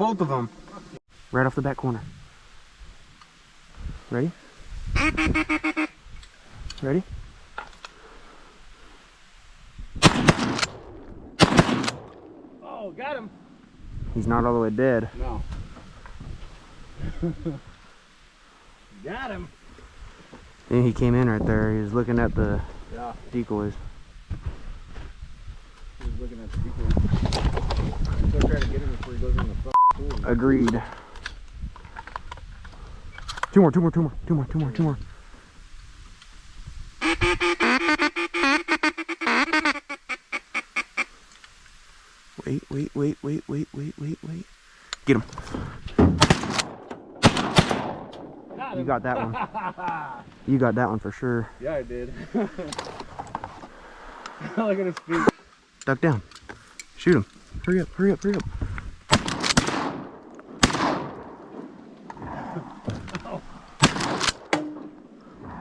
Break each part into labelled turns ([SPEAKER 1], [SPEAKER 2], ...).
[SPEAKER 1] both of them. Right off the back corner. Ready? Ready?
[SPEAKER 2] Oh, got him.
[SPEAKER 1] He's not all the way dead.
[SPEAKER 2] No. Got him.
[SPEAKER 1] And he came in right there. He was looking at the decoys.
[SPEAKER 2] He was looking at the decoys. Still trying to get him before he goes in the fucking pool.
[SPEAKER 1] Agreed. Two more. Wait. Get him. You got that one. You got that one for sure.
[SPEAKER 2] Yeah, I did. Look at his feet.
[SPEAKER 1] Duck down. Shoot him. Hurry up.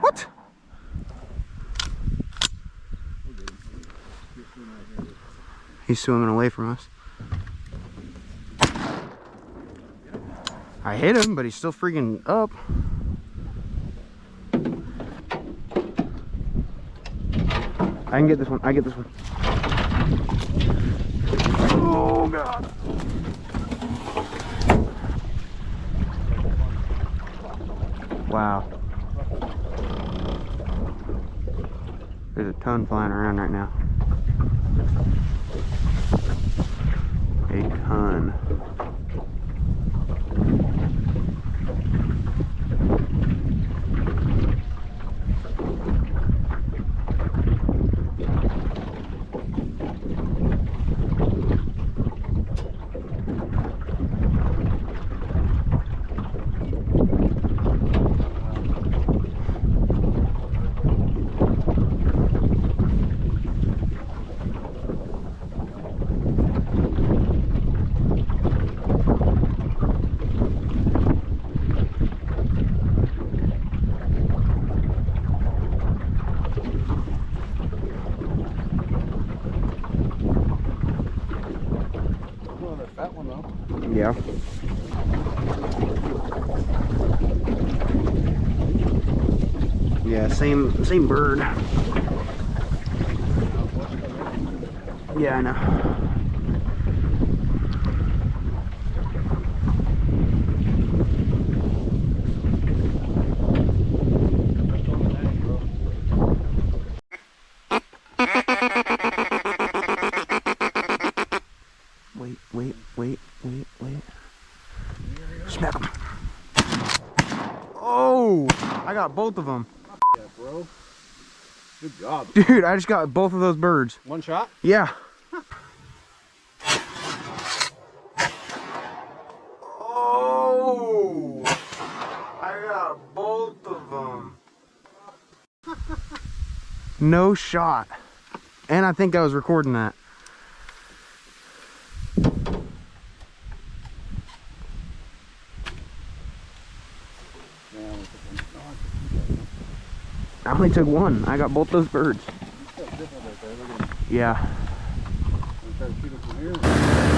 [SPEAKER 1] What? He's swimming away from us. I hit him, but he's still freaking up. I can get this one. Oh, God. Wow. There's a ton flying around right now. A ton. Yeah. Yeah, same bird. Yeah, I know. Wait. Smack him. Oh, I got both of them.
[SPEAKER 2] Yeah, bro. Good job.
[SPEAKER 1] Dude, I just got both of those birds.
[SPEAKER 2] One shot?
[SPEAKER 1] Yeah. Oh, I got both of them. No shot. And I think I was recording that. I only took one. I got both those birds. Yeah.
[SPEAKER 2] Try to shoot him from here.